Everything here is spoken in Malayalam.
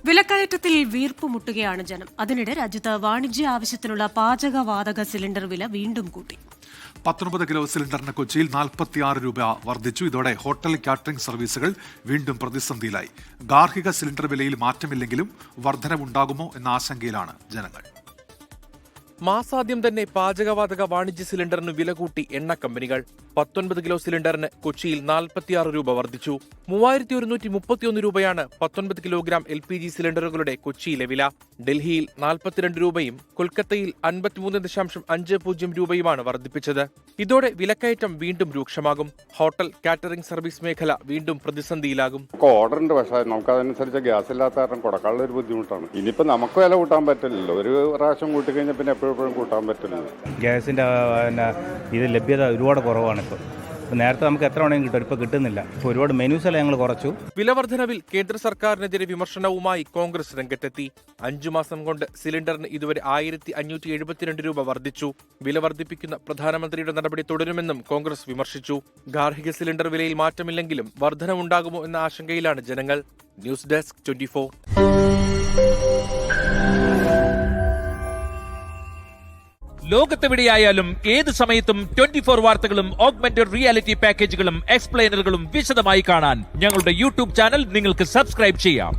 വിലക്കയറ്റത്തിൽ വീർപ്പുമുട്ടുകയാണ് ജനം. അതിനിടെ രാജ്യത്ത് വാണിജ്യ ആവശ്യത്തിനുള്ള പാചകവാതക സിലിണ്ടർ വില വീണ്ടും കൂട്ടി. 19 കിലോ സിലിണ്ടറിന് കൊച്ചിയിൽ 46 രൂപ വർദ്ധിച്ചു. ഇതോടെ ഹോട്ടൽ കാറ്ററിംഗ് സർവീസുകൾ വീണ്ടും പ്രതിസന്ധിയിലായി. ഗാർഹിക സിലിണ്ടർ വിലയിൽ മാറ്റമില്ലെങ്കിലും വർധനവുണ്ടാകുമോ എന്ന ആശങ്കയിലാണ് ജനങ്ങൾ. മാസാദ്യം തന്നെ പാചകവാതക വാണിജ്യ സിലിണ്ടറിന് വില കൂട്ടി എണ്ണ കമ്പനികൾ. 19 കിലോ സിലിണ്ടറിന് കൊച്ചിയിൽ 46 രൂപ വർദ്ധിച്ചു. 3131 രൂപയാണ് 19 കിലോഗ്രാം LPG സിലിണ്ടറുകളുടെ കൊച്ചിയിലെ വില. ഡൽഹിയിൽ 42 രൂപയും കൊൽക്കത്തയിൽ 53.50 രൂപയുമാണ് വർദ്ധിപ്പിച്ചത്. ഇതോടെ വിലക്കയറ്റം വീണ്ടും രൂക്ഷമാകും. ഹോട്ടൽ കാറ്ററിംഗ് സർവീസ് മേഖല വീണ്ടും പ്രതിസന്ധിയിലാകും. ഓർഡർ ഉണ്ട്, പക്ഷേ നമുക്ക് അതനുസരിച്ച് ഗ്യാസ് ഇല്ലാത്ത കാരണം കൊടുക്കാനുള്ള ഒരു ബുദ്ധിമുട്ടാണ്. ഇനിയിപ്പോൾ നമുക്ക് വില കൂട്ടാൻ പറ്റില്ലല്ലോ. ഒരു പ്രാവശ്യം കൂട്ടിക്കഴിഞ്ഞാൽ പിന്നെ എപ്പോഴും കൂട്ടാൻ പറ്റില്ല. ഗ്യാസിന്റെ ഇത് ലഭ്യത ഒരുപാട് കുറവാണ്. ഇപ്പോൾ നേരത്തെ നമുക്ക് എത്ര വേണമെങ്കിലും കിട്ടും, ഇപ്പോൾ കിട്ടുന്നില്ല. ഇപ്പോൾ ഒരുപാട് മെനൂസെല്ലാം ഞങ്ങൾ കുറച്ചു. വിലവർദ്ധനവിൽ കേന്ദ്ര സർക്കാരിനെതിരെ വിമർശനവുമായി കോൺഗ്രസ് രംഗത്തെത്തി. 5 മാസം കൊണ്ട് സിലിണ്ടറിന് ഇതുവരെ 1572 രൂപ വർദ്ധിച്ചു. വില വർദ്ധിപ്പിക്കുന്ന പ്രധാനമന്ത്രിയുടെ നടപടി തുടരുമെന്നും കോൺഗ്രസ് വിമർശിച്ചു. ഗാർഹിക സിലിണ്ടർ വിലയിൽ മാറ്റമില്ലെങ്കിലും വർധനവുണ്ടാകുമോ എന്ന ആശങ്കയിലാണ് ജനങ്ങൾ. News desk 24. ലോകത്തെവിടെയായാലും ഏത് സമയത്തും 24 വാർത്തകളും ഓഗ്മെന്റഡ് റിയാലിറ്റി പാക്കേജുകളും എക്സ്പ്ലെയിനറുകളും വിശദമായി കാണാൻ ഞങ്ങളുടെ യൂട്യൂബ് ചാനൽ നിങ്ങൾക്ക് സബ്സ്ക്രൈബ് ചെയ്യാം.